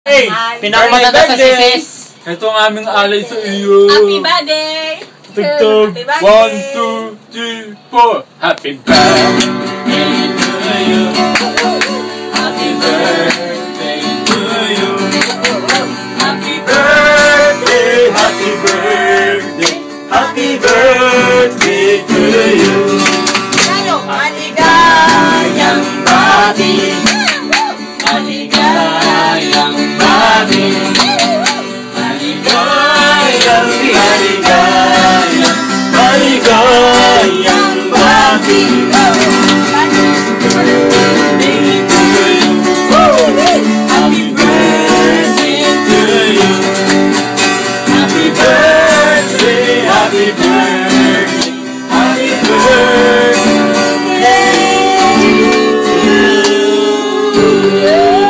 Hey, pinakamaganda sa sisis. Ito ang aming alay sa iyo. Happy birthday! Tugtog. 1, 2, 3, 4. Happy birthday to you. Happy birthday to you. Happy birthday, happy birthday, happy birthday to you. Maligayang bati, maligayang bati, maligayang, maligayang, maligayang bati. Happy birthday to you. Happy birthday, happy birthday, happy birthday to you.